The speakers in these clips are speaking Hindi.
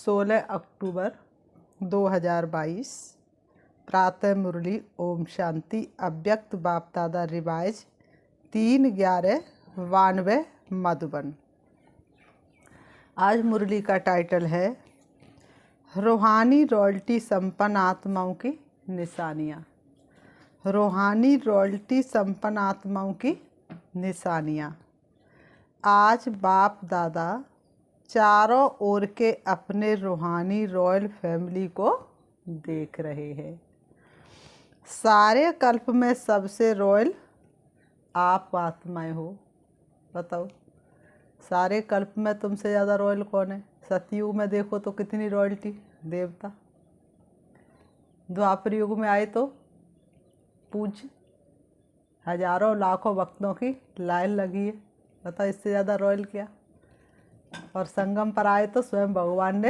16 अक्टूबर 2022। प्रातः मुरली ओम शांति। अव्यक्त बाप दादा रिवाइज 3/11/92 मधुबन। आज मुरली का टाइटल है रूहानी रॉयल्टी संपन्न आत्माओं की निशानियाँ। रूहानी रॉयल्टी संपन्न आत्माओं की निशानियाँ। आज बाप दादा चारों ओर के अपने रूहानी रॉयल फैमिली को देख रहे हैं। सारे कल्प में सबसे रॉयल आप आत्माएं हो। बताओ, सारे कल्प में तुमसे ज़्यादा रॉयल कौन है? सतयुग में देखो तो कितनी रॉयल्टी, देवता। द्वापर युग में आए तो पूज्य, हजारों लाखों भक्तों की लाइन लगी है। बताओ, इससे ज़्यादा रॉयल क्या? और संगम पर आए तो स्वयं भगवान ने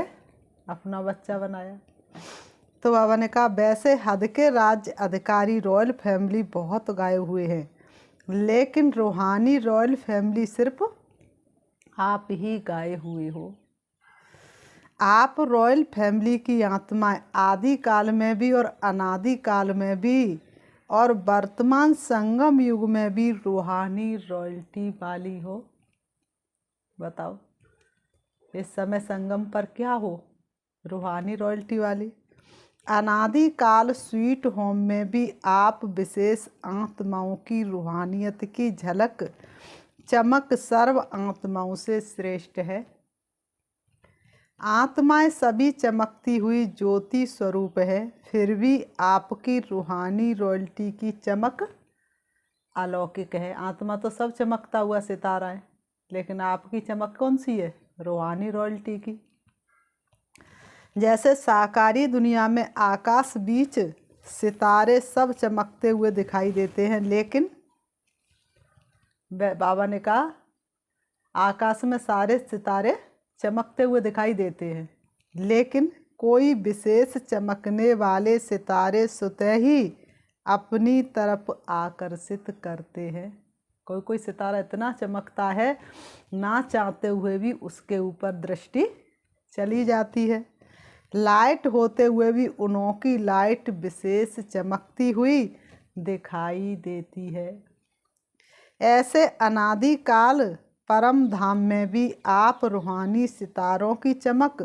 अपना बच्चा बनाया। तो बाबा ने कहा, वैसे हद के राज्य अधिकारी रॉयल फैमिली बहुत गाए हुए हैं, लेकिन रूहानी रॉयल फैमिली सिर्फ आप ही गाए हुए हो। आप रॉयल फैमिली की आत्माएं आदि काल में भी और अनादि काल में भी और वर्तमान संगम युग में भी रूहानी रॉयल्टी वाली हो। बताओ, इस समय संगम पर क्या हो? रूहानी रॉयल्टी वाली। अनादि काल स्वीट होम में भी आप विशेष आत्माओं की रूहानियत की झलक चमक सर्व आत्माओं से श्रेष्ठ है। आत्माएं सभी चमकती हुई ज्योति स्वरूप है, फिर भी आपकी रूहानी रॉयल्टी की चमक अलौकिक है। आत्मा तो सब चमकता हुआ सितारा है, लेकिन आपकी चमक कौन सी है? रूहानी रॉयल्टी की। जैसे साकारी दुनिया में आकाश बीच सितारे सब चमकते हुए दिखाई देते हैं, लेकिन बाबा ने कहा आकाश में सारे सितारे चमकते हुए दिखाई देते हैं, लेकिन कोई विशेष चमकने वाले सितारे स्वतः ही अपनी तरफ आकर्षित करते हैं। कोई कोई सितारा इतना चमकता है, ना चाहते हुए भी उसके ऊपर दृष्टि चली जाती है। लाइट होते हुए भी उनकी लाइट विशेष चमकती हुई दिखाई देती है। ऐसे अनादि काल परम धाम में भी आप रूहानी सितारों की चमक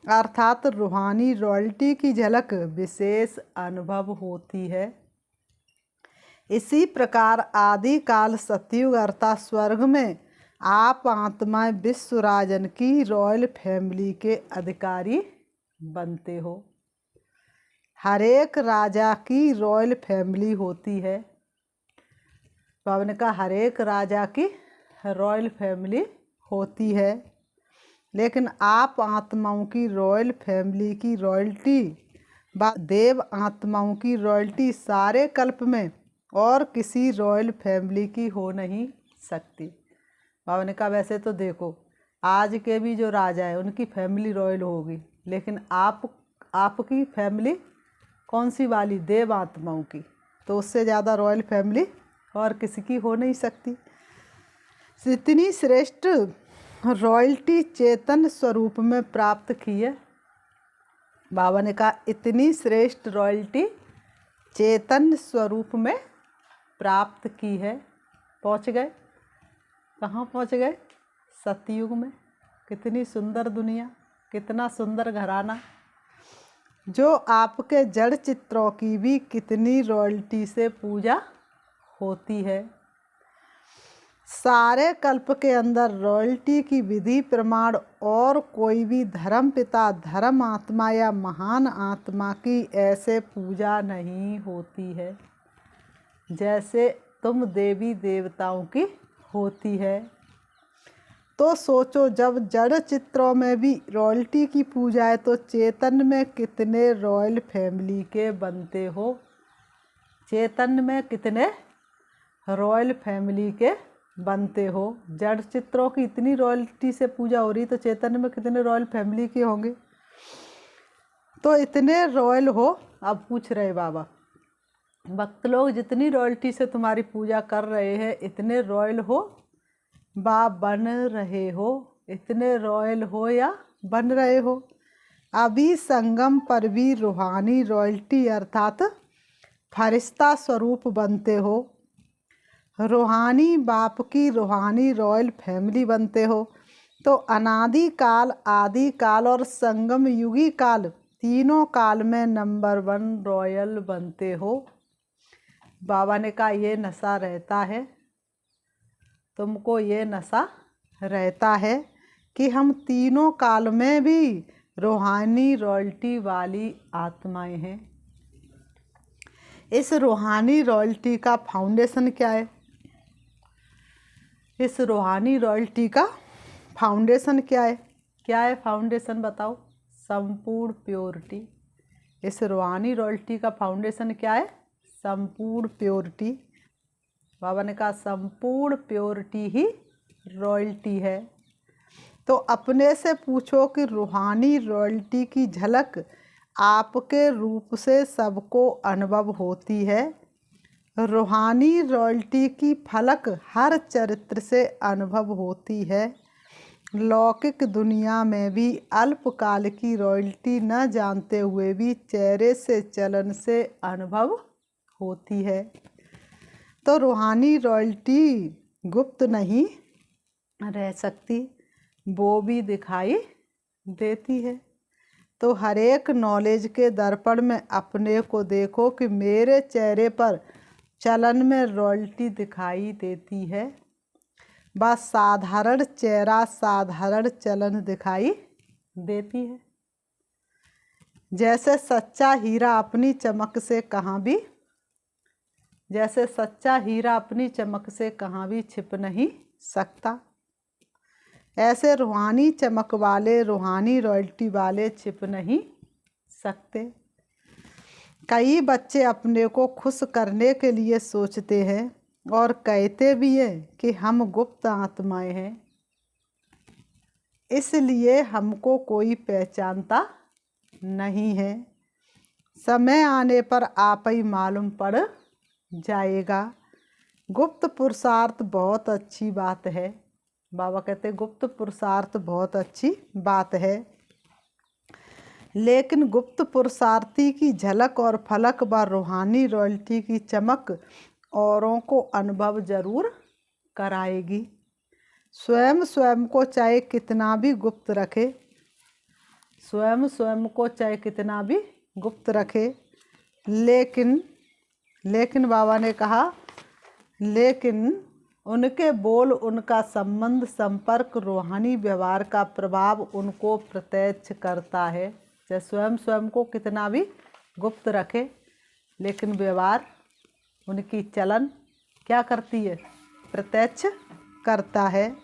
अर्थात रूहानी रॉयल्टी की झलक विशेष अनुभव होती है। इसी प्रकार आदि काल सतयुग अर्थात स्वर्ग में आप आत्माएं विश्वराजन की रॉयल फैमिली के अधिकारी बनते हो। हर एक राजा की रॉयल फैमिली होती है। बाबा ने कहा हर एक राजा की रॉयल फैमिली होती है, लेकिन आप आत्माओं की रॉयल फैमिली की रॉयल्टी देव आत्माओं की रॉयल्टी सारे कल्प में और किसी रॉयल फैमिली की हो नहीं सकती। बाबा ने कहा वैसे तो देखो, आज के भी जो राजा है उनकी फैमिली रॉयल होगी, लेकिन आपकी फैमिली कौन सी वाली? देव आत्माओं की। तो उससे ज़्यादा रॉयल फैमिली और किसी की हो नहीं सकती। इतनी श्रेष्ठ रॉयल्टी चेतन स्वरूप में प्राप्त की है। बाबा ने कहा इतनी श्रेष्ठ रॉयल्टी चेतन स्वरूप में प्राप्त की है। पहुँच गए कहाँ? पहुँच गए सतयुग में। कितनी सुंदर दुनिया, कितना सुंदर घराना, जो आपके जड़ चित्रों की भी कितनी रॉयल्टी से पूजा होती है। सारे कल्प के अंदर रॉयल्टी की विधि प्रमाण और कोई भी धर्म पिता, धर्म आत्मा या महान आत्मा की ऐसे पूजा नहीं होती है जैसे तुम देवी देवताओं की होती है। तो सोचो, जब जड़ चित्रों में भी रॉयल्टी की पूजा है तो चेतन में कितने रॉयल फैमिली के बनते हो? चेतन में कितने रॉयल फैमिली के बनते हो? जड़ चित्रों की इतनी रॉयल्टी से पूजा हो रही, तो चेतन में कितने रॉयल फैमिली के होंगे? तो इतने रॉयल हो। अब पूछ रहे बाबा, भक्त लोग जितनी रॉयल्टी से तुम्हारी पूजा कर रहे हैं, इतने रॉयल हो बन रहे हो? इतने रॉयल हो या बन रहे हो? अभी संगम पर भी रूहानी रॉयल्टी अर्थात फरिश्ता स्वरूप बनते हो, रूहानी बाप की रूहानी रॉयल फैमिली बनते हो, तो अनादि काल, आदि काल और संगम युगी काल, तीनों काल में नंबर 1 रॉयल बनते हो। बाबा ने कहा ये नशा रहता है, तुमको ये नशा रहता है कि हम तीनों काल में भी रूहानी रॉयल्टी वाली आत्माएं हैं। इस रूहानी रॉयल्टी का फाउंडेशन क्या है? इस रूहानी रॉयल्टी का फाउंडेशन क्या है? क्या है फाउंडेशन बताओ? संपूर्ण प्योरिटी। इस रूहानी रॉयल्टी का फाउंडेशन क्या है? संपूर्ण प्योरिटी। बाबा ने कहा संपूर्ण प्योरिटी ही रॉयल्टी है। तो अपने से पूछो कि रूहानी रॉयल्टी की झलक आपके रूप से सबको अनुभव होती है। रूहानी रॉयल्टी की फलक हर चरित्र से अनुभव होती है। लौकिक दुनिया में भी अल्पकाल की रॉयल्टी न जानते हुए भी चेहरे से चलन से अनुभव होती है। तो रूहानी रॉयल्टी गुप्त नहीं रह सकती, वो भी दिखाई देती है। तो हर एक नॉलेज के दर्पण में अपने को देखो कि मेरे चेहरे पर चलन में रॉयल्टी दिखाई देती है। बस साधारण चेहरा, साधारण चलन दिखाई देती है। जैसे सच्चा हीरा अपनी चमक से कहाँ भी, जैसे सच्चा हीरा अपनी चमक से कहाँ भी छिप नहीं सकता, ऐसे रूहानी चमक वाले, रूहानी रॉयल्टी वाले छिप नहीं सकते। कई बच्चे अपने को खुश करने के लिए सोचते हैं और कहते भी हैं कि हम गुप्त आत्माएं हैं, इसलिए हमको कोई पहचानता नहीं है। समय आने पर आप ही मालूम पड़ जाएगा। गुप्त पुरुषार्थ बहुत अच्छी बात है। बाबा कहते हैं गुप्त पुरुषार्थ बहुत अच्छी बात है, लेकिन गुप्त पुरुषार्थी की झलक और फलक व रूहानी रॉयल्टी की चमक औरों को अनुभव जरूर कराएगी। स्वयं स्वयं को चाहे कितना भी गुप्त रखे, स्वयं स्वयं को चाहे कितना भी गुप्त रखे, लेकिन बाबा ने कहा लेकिन उनके बोल, उनका संबंध, संपर्क, रूहानी व्यवहार का प्रभाव उनको प्रत्यक्ष करता है। चाहे स्वयं स्वयं को कितना भी गुप्त रखे, लेकिन व्यवहार, उनकी चलन क्या करती है? प्रत्यक्ष करता है।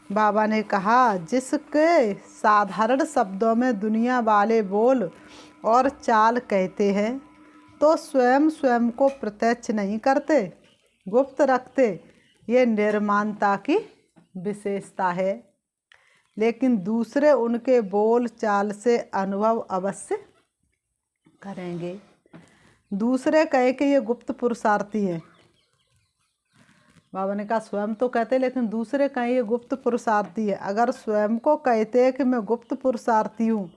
बाबा ने कहा जिसके साधारण शब्दों में दुनिया वाले बोल और चाल कहते हैं, तो स्वयं स्वयं को प्रत्यक्ष नहीं करते, गुप्त रखते। ये निर्माणता की विशेषता है, लेकिन दूसरे उनके बोल चाल से अनुभव अवश्य करेंगे। दूसरे कहे कि ये गुप्त पुरुषार्थी हैं। बाबा ने कहा स्वयं तो कहते, लेकिन दूसरे कहें ये गुप्त पुरुषार्थी है। अगर स्वयं को कहते हैं कि मैं गुप्त पुरुषार्थी हूँ,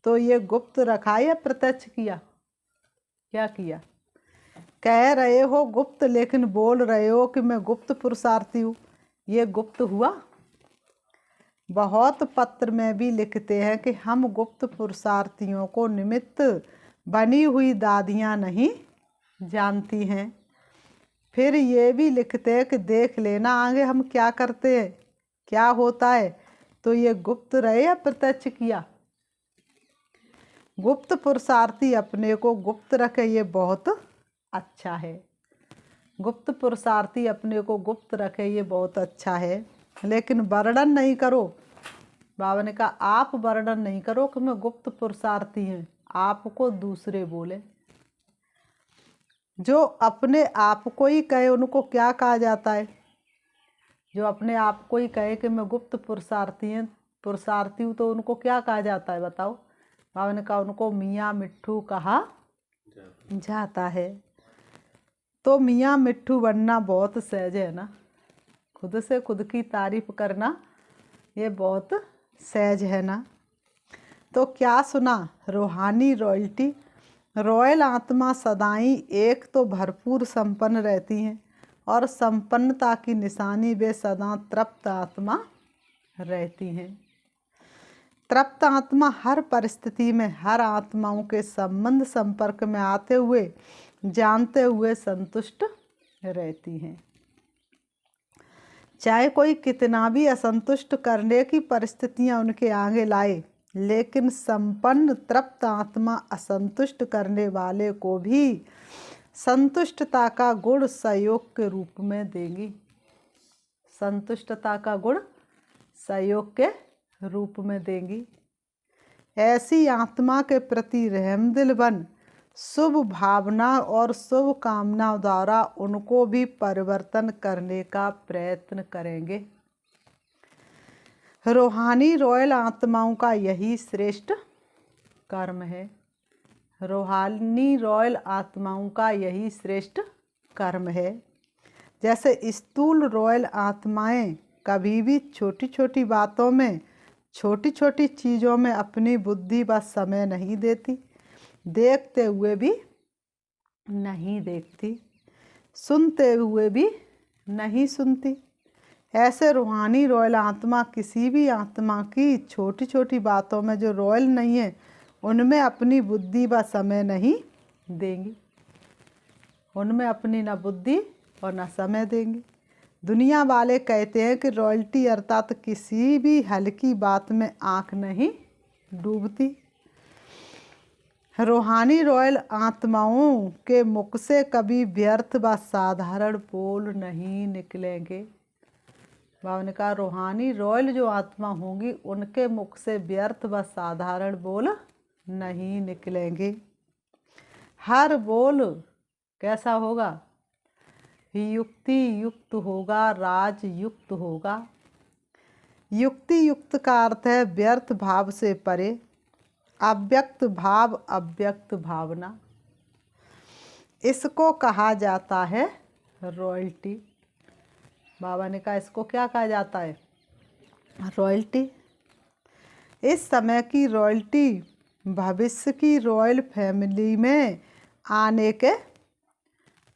तो ये गुप्त रखा या प्रत्यक्ष किया? क्या किया? कह रहे हो गुप्त, लेकिन बोल रहे हो कि मैं गुप्त पुरुषार्थी हूँ, ये गुप्त हुआ? बहुत पत्र में भी लिखते हैं कि हम गुप्त पुरुषार्थियों को निमित्त बनी हुई दादियाँ नहीं जानती हैं। फिर ये भी लिखते हैं कि देख लेना आगे हम क्या करते हैं, क्या होता है। तो ये गुप्त रहे या प्रत्यक्ष किया? गुप्त पुरुषार्थी अपने को गुप्त रखे, ये बहुत अच्छा है। गुप्त पुरुषार्थी अपने को गुप्त रखे, ये बहुत अच्छा है, लेकिन वर्णन नहीं करो। बाबा ने कहा आप वर्णन नहीं करो कि मैं गुप्त पुरुषार्थी हैं, आपको दूसरे बोले। जो अपने आप को ही कहे उनको क्या कहा जाता है? जो अपने आप को ही कहे कि मैं गुप्त पुरुषार्थी हूँ, तो उनको क्या कहा जाता है बताओ? बाबा ने कहा उनको मियाँ मिट्ठू कहा जाता है। तो मियाँ मिट्ठू बनना बहुत सहज है ना, खुद से खुद की तारीफ करना ये बहुत सहज है ना। तो क्या सुना रूहानी रॉयल्टी। रॉयल आत्मा सदाई एक तो भरपूर संपन्न रहती हैं और संपन्नता की निशानी वे सदा तृप्त आत्मा रहती हैं। तृप्त आत्मा हर परिस्थिति में हर आत्माओं के संबंध संपर्क में आते हुए जानते हुए संतुष्ट रहती हैं। चाहे कोई कितना भी असंतुष्ट करने की परिस्थितियां उनके आगे लाए, लेकिन संपन्न तृप्त आत्मा असंतुष्ट करने वाले को भी संतुष्टता का गुण सहयोग के रूप में देंगी। संतुष्टता का गुण सहयोग के रूप में देंगी। ऐसी आत्मा के प्रति रहमदिल बन शुभ भावना और शुभ कामना द्वारा उनको भी परिवर्तन करने का प्रयत्न करेंगे। रूहानी रॉयल आत्माओं का यही श्रेष्ठ कर्म है। रूहानी रॉयल आत्माओं का यही श्रेष्ठ कर्म है। जैसे स्थूल रॉयल आत्माएं कभी भी छोटी छोटी बातों में, छोटी छोटी चीज़ों में अपनी बुद्धि व समय नहीं देती, देखते हुए भी नहीं देखती, सुनते हुए भी नहीं सुनती, ऐसे रूहानी रॉयल आत्मा किसी भी आत्मा की छोटी छोटी बातों में जो रॉयल नहीं है उनमें अपनी बुद्धि व समय नहीं देंगी। उनमें अपनी न बुद्धि और न समय देंगी। दुनिया वाले कहते हैं कि रॉयल्टी अर्थात किसी भी हल्की बात में आंख नहीं डूबती। रूहानी रॉयल आत्माओं के मुख से कभी व्यर्थ व साधारण बोल नहीं निकलेंगे। बाबा ने कहा रूहानी रॉयल जो आत्मा होंगी उनके मुख से व्यर्थ व साधारण बोल नहीं निकलेंगे। हर बोल कैसा होगा? युक्ति युक्त होगा, राज युक्त होगा। युक्ति युक्त का अर्थ है व्यर्थ भाव से परे, अव्यक्त भाव, अव्यक्त भावना। इसको कहा जाता है रॉयल्टी। बाबा ने कहा इसको क्या कहा जाता है? रॉयल्टी। इस समय की रॉयल्टी भविष्य की रॉयल फैमिली में आने के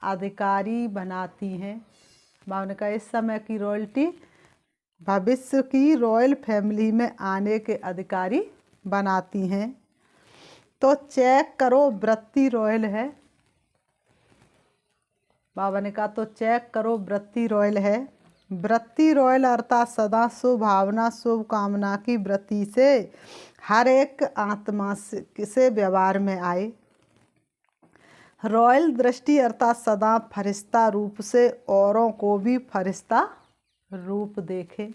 अधिकारी बनाती हैं। बाबा ने कहा इस समय की रॉयल्टी भविष्य की रॉयल फैमिली में आने के अधिकारी बनाती हैं। तो चेक करो वृत्ति रॉयल है। बाबा ने कहा तो चेक करो वृत्ति रॉयल है। वृत्ति रॉयल अर्थात सदा शुभ भावना शुभ कामना की वृत्ति से हर एक आत्मा से व्यवहार में आए। रॉयल दृष्टि अर्थात सदा फरिश्ता रूप से औरों को भी फरिश्ता रूप देखे।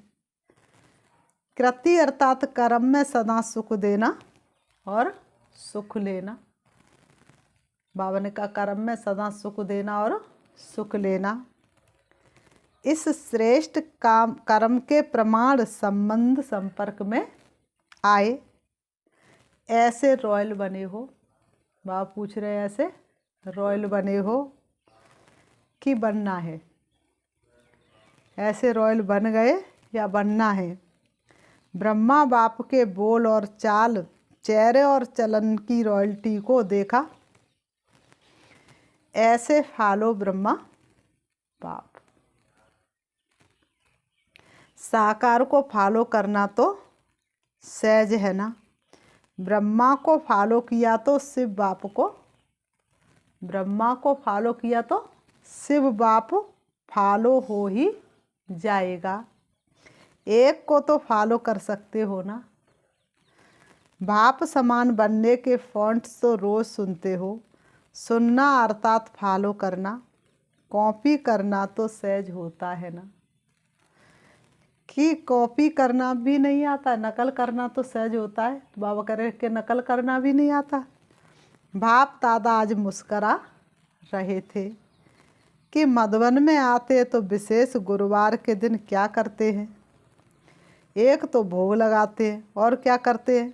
कृति अर्थात कर्म में सदा सुख देना और सुख लेना। बाबा ने कहा कर्म में सदा सुख देना और सुख लेना। इस श्रेष्ठ काम कर्म के प्रमाण संबंध संपर्क में आए, ऐसे रॉयल बने हो। बाबा पूछ रहे हैं ऐसे रॉयल बने हो कि बनना है? ऐसे रॉयल बन गए या बनना है? ब्रह्मा बाप के बोल और चाल, चेहरे और चलन की रॉयल्टी को देखा। ऐसे फॉलो ब्रह्मा बाप। साकार को फॉलो करना तो सहज है ना। ब्रह्मा को फॉलो किया तो शिव बाप को, ब्रह्मा को फॉलो किया तो शिव बाप फॉलो हो ही जाएगा। एक को तो फॉलो कर सकते हो ना। बाप समान बनने के फॉन्ट्स तो रोज़ सुनते हो। सुनना अर्थात फॉलो करना, कॉपी करना तो सहज होता है ना। कि कॉपी करना भी नहीं आता, नकल करना तो सहज होता है। तो बाबा कह रहे कि नकल करना भी नहीं आता। बाप दादा आज मुस्करा रहे थे कि मधुबन में आते तो विशेष गुरुवार के दिन क्या करते हैं? एक तो भोग लगाते हैं और क्या करते हैं?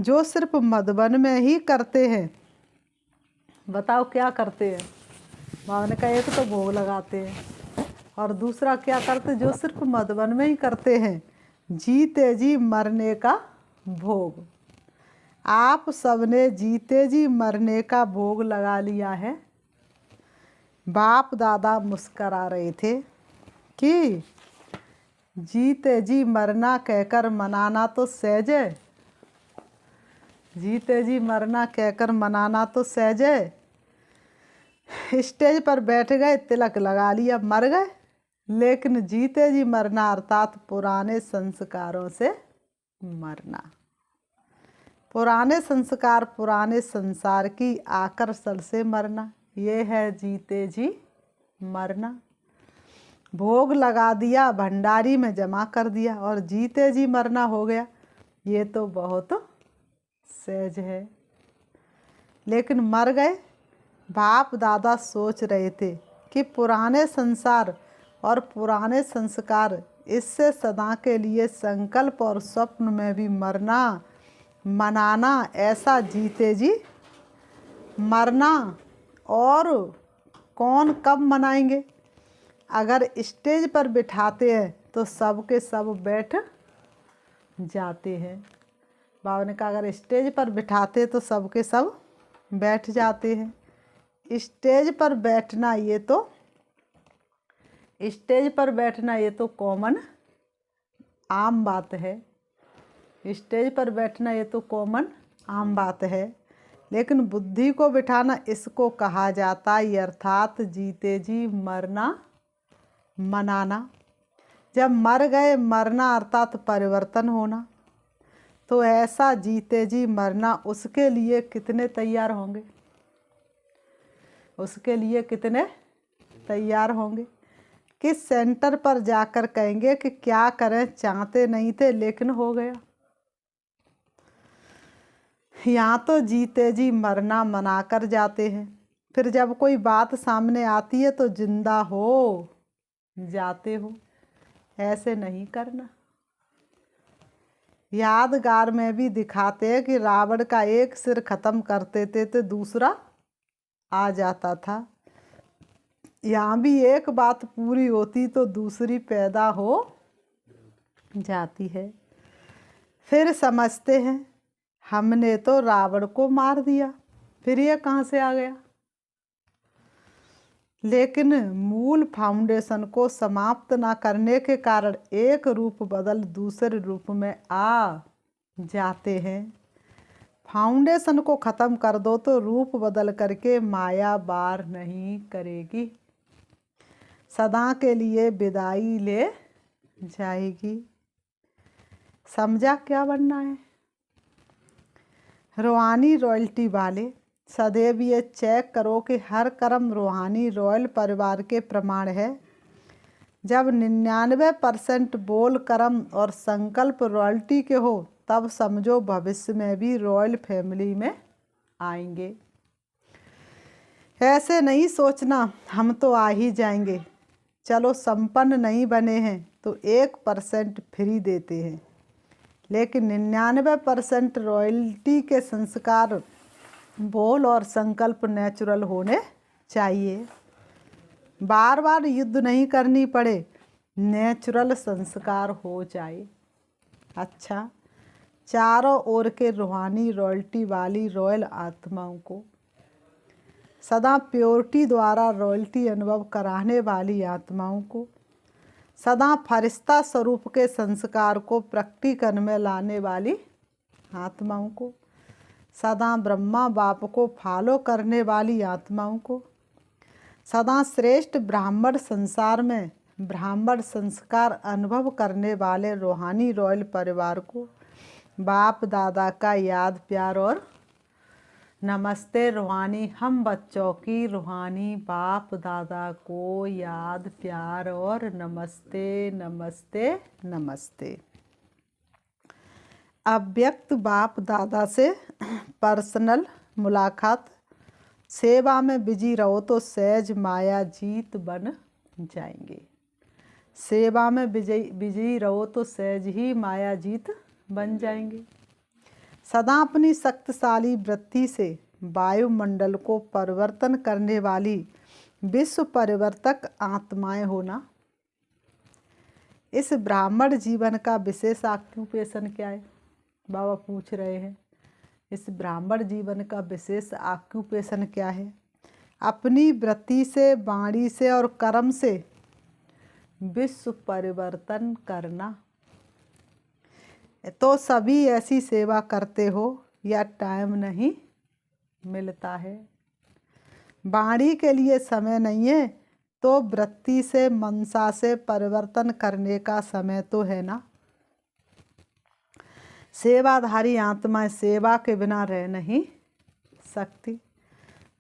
जो सिर्फ मधुबन में ही करते हैं। बताओ क्या करते हैं? बाबा ने कहा एक तो भोग लगाते हैं और दूसरा क्या करते? जो सिर्फ मधुबन में ही करते हैं, जीते जी मरने का भोग। आप सबने जीते जी मरने का भोग लगा लिया है। बाप दादा मुस्करा रहे थे कि जीते जी मरना कहकर मनाना तो सहज है, जीते जी मरना कहकर मनाना तो सहज है। स्टेज पर बैठ गए, तिलक लगा लिया, मर गए। लेकिन जीते जी मरना अर्थात पुराने संस्कारों से मरना, पुराने संस्कार, पुराने संसार की आकर्षण से मरना, ये है जीते जी मरना। भोग लगा दिया, भंडारी में जमा कर दिया और जीते जी मरना हो गया। ये तो बहुत सहज है। लेकिन मर गए। बाप दादा सोच रहे थे कि पुराने संसार और पुराने संस्कार, इससे सदा के लिए संकल्प और स्वप्न में भी मरना मनाना, ऐसा जीते जी मरना और कौन कब मनाएंगे। अगर स्टेज पर बिठाते हैं तो सब के सब बैठ जाते हैं। बाबा ने कहा अगर स्टेज पर बिठाते तो सब के सब बैठ जाते हैं। स्टेज पर बैठना ये तो, स्टेज पर बैठना ये तो कॉमन आम बात है। स्टेज पर बैठना ये तो कॉमन आम बात है। लेकिन बुद्धि को बिठाना, इसको कहा जाता है अर्थात जीते जी मरना मनाना। जब मर गए, मरना अर्थात परिवर्तन होना, तो ऐसा जीते जी मरना, उसके लिए कितने तैयार होंगे, उसके लिए कितने तैयार होंगे। किस सेंटर पर जाकर कहेंगे कि क्या करें, चाहते नहीं थे लेकिन हो गया। यहाँ तो जीते जी मरना मना कर जाते हैं, फिर जब कोई बात सामने आती है तो जिंदा हो जाते हो। ऐसे नहीं करना। यादगार में भी दिखाते हैं कि रावण का एक सिर खत्म करते थे तो दूसरा आ जाता था। यहाँ भी एक बात पूरी होती तो दूसरी पैदा हो जाती है। फिर समझते हैं हमने तो रावण को मार दिया, फिर ये कहाँ से आ गया। लेकिन मूल फाउंडेशन को समाप्त ना करने के कारण एक रूप बदल दूसरे रूप में आ जाते हैं। फाउंडेशन को ख़त्म कर दो तो रूप बदल करके माया बार नहीं करेगी, सदा के लिए विदाई ले जाएगी। समझा क्या बनना है। रूहानी रॉयल्टी वाले सदैव ये चेक करो कि हर कर्म रूहानी रॉयल परिवार के प्रमाण है। जब 99% बोल, कर्म और संकल्प रॉयल्टी के हो, तब समझो भविष्य में भी रॉयल फैमिली में आएंगे। ऐसे नहीं सोचना हम तो आ ही जाएंगे, चलो संपन्न नहीं बने हैं तो 1% फ्री देते हैं। लेकिन 99% रॉयल्टी के संस्कार, बोल और संकल्प नेचुरल होने चाहिए। बार बार युद्ध नहीं करनी पड़े, नेचुरल संस्कार हो जाए। अच्छा, चारों ओर के रूहानी रॉयल्टी वाली रॉयल आत्माओं को, सदा प्योरिटी द्वारा रॉयल्टी अनुभव कराने वाली आत्माओं को, सदा फरिश्ता स्वरूप के संस्कार को प्रकटीकरण में लाने वाली आत्माओं को, सदा ब्रह्मा बाप को फॉलो करने वाली आत्माओं को, सदा श्रेष्ठ ब्राह्मण संसार में ब्राह्मण संस्कार अनुभव करने वाले रूहानी रॉयल परिवार को बाप दादा का याद प्यार और नमस्ते। रूहानी हम बच्चों की रूहानी बाप दादा को याद प्यार और नमस्ते नमस्ते नमस्ते। अव्यक्त बाप दादा से पर्सनल मुलाकात। सेवा में बिजी रहो तो सहज माया जीत बन जाएंगे। सेवा में बिजी रहो तो सहज ही माया जीत बन जाएंगे। सदा अपनी शक्तिशाली वृत्ति से वायुमंडल को परिवर्तन करने वाली विश्व परिवर्तक आत्माएं होना। इस ब्राह्मण जीवन का विशेष ऑक्यूपेशन क्या है? बाबा पूछ रहे हैं इस ब्राह्मण जीवन का विशेष ऑक्यूपेशन क्या है। अपनी वृत्ति से, वाणी से और कर्म से विश्व परिवर्तन करना। तो सभी ऐसी सेवा करते हो या टाइम नहीं मिलता है। वाणी के लिए समय नहीं है तो वृत्ति से, मनसा से परिवर्तन करने का समय तो है ना। सेवाधारी आत्मा सेवा के बिना रह नहीं सकती।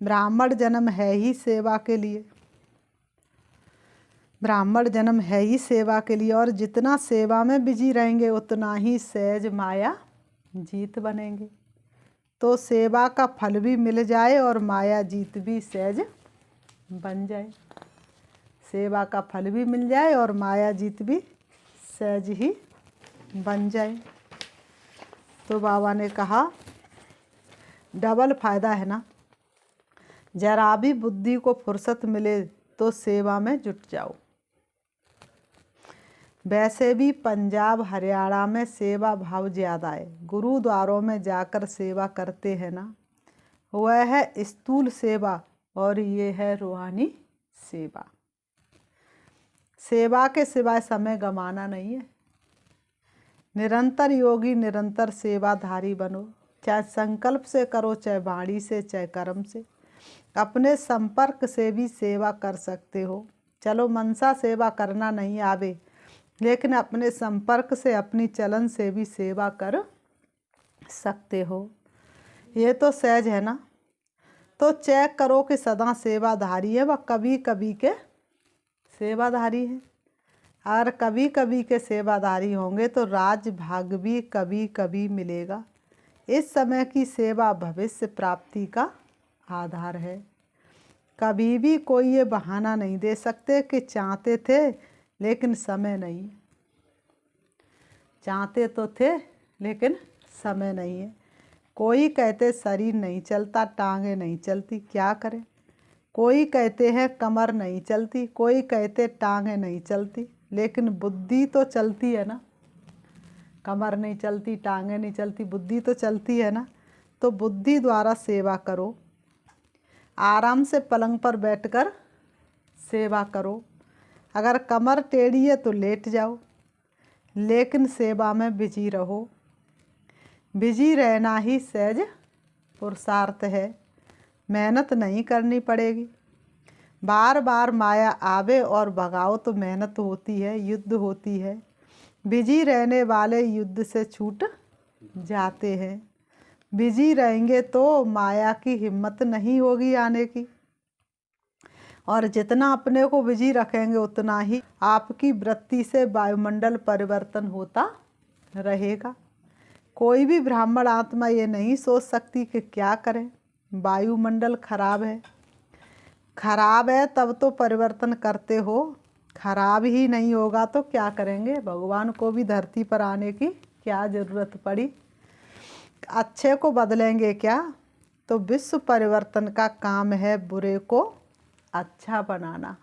ब्राह्मण जन्म है ही सेवा के लिए, ब्राह्मण जन्म है ही सेवा के लिए। और जितना सेवा में बिजी रहेंगे उतना ही सहज माया जीत बनेंगे। तो सेवा का फल भी मिल जाए और माया जीत भी सहज बन जाए। सेवा का फल भी मिल जाए और माया जीत भी सहज ही बन जाए। तो बाबा ने कहा डबल फायदा है ना। जरा भी बुद्धि को फुर्सत मिले तो सेवा में जुट जाओ। वैसे भी पंजाब हरियाणा में सेवा भाव ज़्यादा है। गुरुद्वारों में जाकर सेवा करते हैं ना, वह है स्थूल सेवा और ये है रूहानी सेवा। सेवा के सिवाय समय गंवाना नहीं है। निरंतर योगी, निरंतर सेवाधारी बनो। चाहे संकल्प से करो, चाहे वाणी से, चाहे कर्म से। अपने संपर्क से भी सेवा कर सकते हो। चलो मनसा सेवा करना नहीं आवे, लेकिन अपने संपर्क से, अपनी चलन से भी सेवा कर सकते हो। ये तो सहज है ना। तो चेक करो कि सदा सेवाधारी है व कभी कभी के सेवाधारी है। और कभी कभी के सेवाधारी होंगे तो राज भाग भी कभी कभी मिलेगा। इस समय की सेवा भविष्य प्राप्ति का आधार है। कभी भी कोई ये बहाना नहीं दे सकते कि चाहते थे लेकिन समय नहीं। चाहते तो थे लेकिन समय नहीं है। कोई कहते शरीर नहीं चलता, टांगे नहीं चलती, क्या करें। कोई कहते हैं कमर नहीं चलती, कोई कहते टांगे नहीं चलती, लेकिन बुद्धि तो चलती है ना। कमर नहीं चलती, टांगे नहीं चलती, बुद्धि तो चलती है ना। तो बुद्धि द्वारा सेवा करो। आराम से पलंग पर बैठकर सेवा करो। अगर कमर टेढ़ी है तो लेट जाओ, लेकिन सेवा में बिजी रहो। बिजी रहना ही सहज पुरुषार्थ है। मेहनत नहीं करनी पड़ेगी। बार बार माया आवे और भगाओ तो मेहनत होती है, युद्ध होती है। बिजी रहने वाले युद्ध से छूट जाते हैं। बिजी रहेंगे तो माया की हिम्मत नहीं होगी आने की। और जितना अपने को बिजी रखेंगे उतना ही आपकी वृत्ति से वायुमंडल परिवर्तन होता रहेगा। कोई भी ब्राह्मण आत्मा ये नहीं सोच सकती कि क्या करें, वायुमंडल खराब है। खराब है तब तो परिवर्तन करते हो। खराब ही नहीं होगा तो क्या करेंगे। भगवान को भी धरती पर आने की क्या ज़रूरत पड़ी। अच्छे को बदलेंगे क्या। तो विश्व परिवर्तन का काम है बुरे को अच्छा बनाना।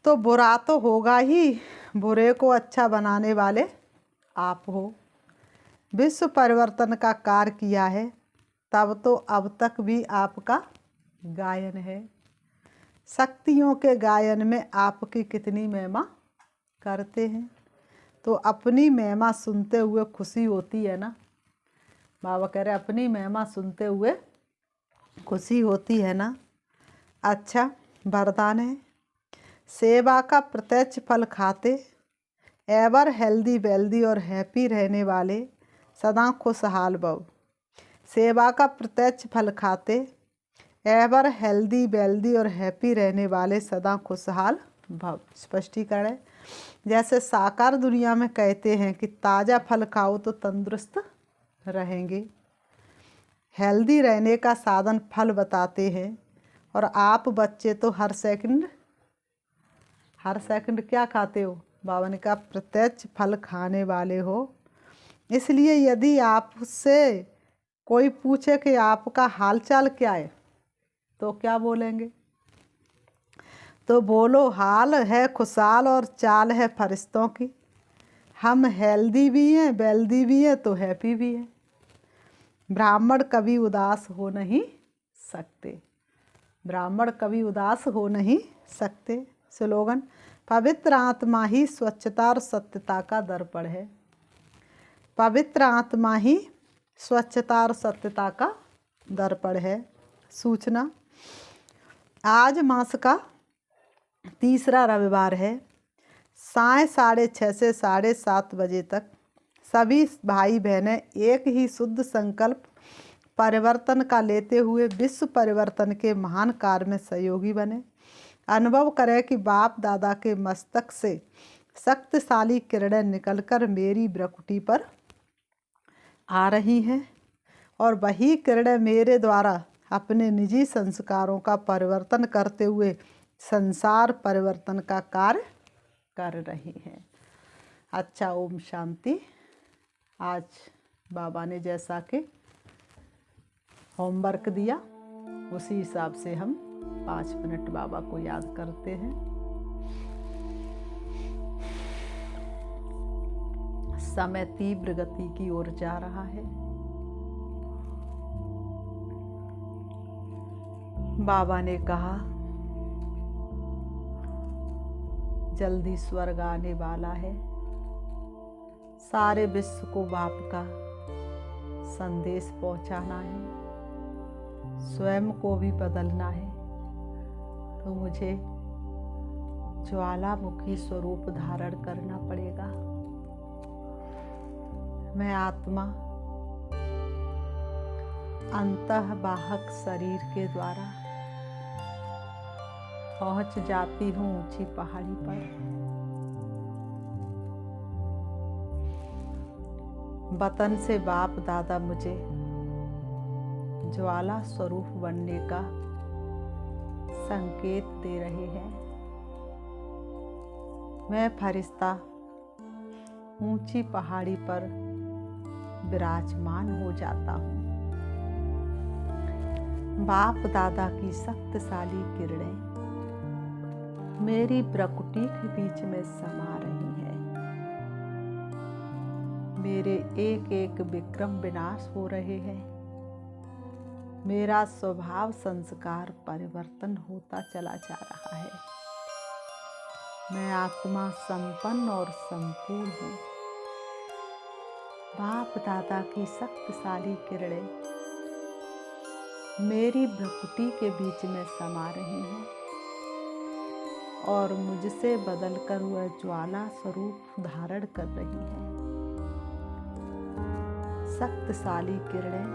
तो बुरा तो होगा ही, बुरे को अच्छा बनाने वाले आप हो। विश्व परिवर्तन का कार्य किया है तब तो अब तक भी आपका गायन है। शक्तियों के गायन में आपकी कितनी महिमा करते हैं। तो अपनी महिमा सुनते हुए खुशी होती है ना। बाबा कह रहे अपनी महिमा सुनते हुए खुशी होती है ना। अच्छा वरदान है। सेवा का प्रत्यक्ष फल खाते, एवर हेल्दी वेल्दी और हैप्पी रहने वाले सदा खुशहाल भव। सेवा का प्रत्यक्ष फल खाते, एवर हेल्दी वेल्दी और हैप्पी रहने वाले सदा खुशहाल भव। स्पष्टीकरण है। जैसे साकार दुनिया में कहते हैं कि ताज़ा फल खाओ तो तंदुरुस्त रहेंगे। हेल्दी रहने का साधन फल बताते हैं। और आप बच्चे तो हर सेकंड क्या खाते हो। बाबा ने कहा प्रत्यक्ष फल खाने वाले हो। इसलिए यदि आपसे कोई पूछे कि आपका हालचाल क्या है तो क्या बोलेंगे। तो बोलो हाल है खुशहाल और चाल है फरिश्तों की। हम हेल्दी भी हैं, वेल्दी भी हैं, तो हैप्पी भी हैं। ब्राह्मण कभी उदास हो नहीं सकते। ब्राह्मण कभी उदास हो नहीं सकते। स्लोगन: पवित्र आत्मा ही स्वच्छता और सत्यता का दर्पण है। पवित्र आत्मा ही स्वच्छता और सत्यता का दर्पण है। सूचना: आज मास का तीसरा रविवार है। साय 6:30 से 7:30 बजे तक सभी भाई बहनें एक ही शुद्ध संकल्प परिवर्तन का लेते हुए विश्व परिवर्तन के महान कार्य में सहयोगी बने। अनुभव करें कि बाप दादा के मस्तक से शक्तिशाली किरणें निकलकर मेरी भ्रुकुटी पर आ रही हैं और वही किरणें मेरे द्वारा अपने निजी संस्कारों का परिवर्तन करते हुए संसार परिवर्तन का कार्य कर रही हैं। अच्छा, ओम शांति। आज बाबा ने जैसा कि होमवर्क दिया उसी हिसाब से हम 5 मिनट बाबा को याद करते हैं। समय तीव्र गति की ओर जा रहा है। बाबा ने कहा जल्दी स्वर्ग आने वाला है। सारे विश्व को बाप का संदेश पहुंचाना है, स्वयं को भी बदलना है। तो मुझे ज्वालामुखी स्वरूप धारण करना पड़ेगा। मैं आत्मा अंतःवाहक शरीर के द्वारा पहुंच जाती हूँ ऊंची पहाड़ी पर। वतन से बाप दादा मुझे ज्वाला स्वरूप बनने का संकेत दे रहे हैं। मैं फरिश्ता ऊंची पहाड़ी पर विराजमान हो जाता हूँ। बाप दादा की शक्तिशाली किरणें मेरी भ्रुकुटी के बीच में समा रही हैं। मेरे एक एक विक्रम विनाश हो रहे हैं। मेरा स्वभाव संस्कार परिवर्तन होता चला जा रहा है। मैं आत्मा संपन्न और संपूर्ण हूँ। बाप दादा की शक्तिशाली किरणें मेरी भ्रुकुटी के बीच में समा रही हैं और मुझसे बदलकर वह ज्वाला स्वरूप धारण कर रही है। शक्तिशाली किरणें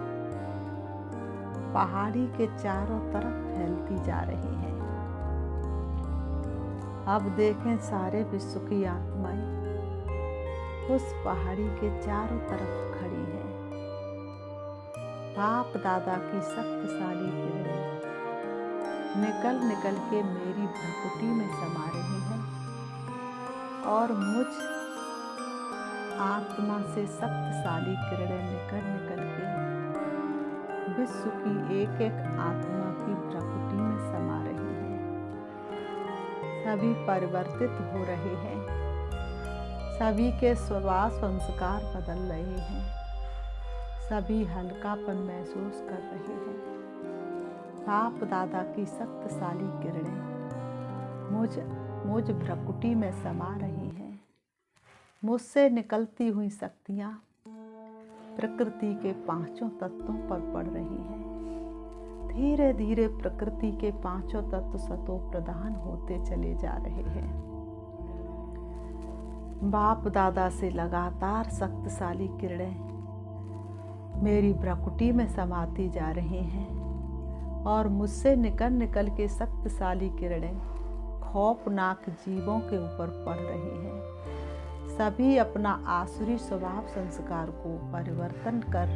पहाड़ी के चारों तरफ फैलती जा रही हैं। अब देखें सारे विश्व की आत्माएं उस पहाड़ी के चारों तरफ खड़ी हैं। बाप दादा की शक्तिशाली किरणें निकल निकल के मेरी भ्रुकुटी में समा रही है और मुझ आत्मा से शक्तिशाली किरणें निकल निकल के विश्व की एक एक आत्मा की भ्रुकुटी में समा रही है। सभी परिवर्तित हो रहे हैं। सभी के स्वभाव संस्कार बदल रहे हैं। सभी हल्कापन महसूस कर रहे हैं। बाप दादा की शक्तिशाली किरणें मुझ भ्रुकुटी में समा रही हैं। मुझसे निकलती हुई शक्तियाँ प्रकृति के 5 तत्वों पर पड़ रही हैं। धीरे धीरे प्रकृति के 5 तत्व सतो प्रदान होते चले जा रहे हैं। बाप दादा से लगातार शक्तिशाली किरणें मेरी भ्रुकुटी में समाती जा रही हैं और मुझसे निकल निकल के शक्तिशाली किरणें खौफनाक जीवों के ऊपर पड़ रही हैं। सभी अपना आसुरी स्वभाव संस्कार को परिवर्तन कर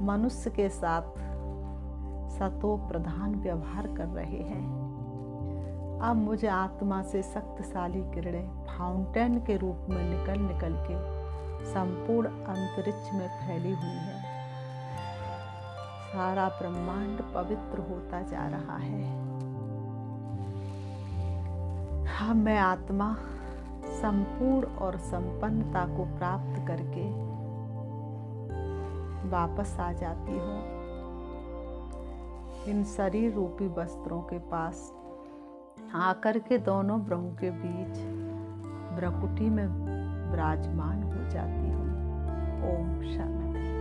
मनुष्य के साथ सतो प्रधान व्यवहार कर रहे हैं। अब मुझे आत्मा से शक्तिशाली किरणें फाउंटेन के रूप में निकल निकल के संपूर्ण अंतरिक्ष में फैली हुई है। सारा ब्रह्मांड पवित्र होता जा रहा है। अब मैं आत्मा संपूर्ण और संपन्नता को प्राप्त करके वापस आ जाती हूँ इन शरीर रूपी वस्त्रों के पास आकर के दोनों भ्रुओं के बीच भ्रकुटी में विराजमान हो जाती हूँ। ओम शांति।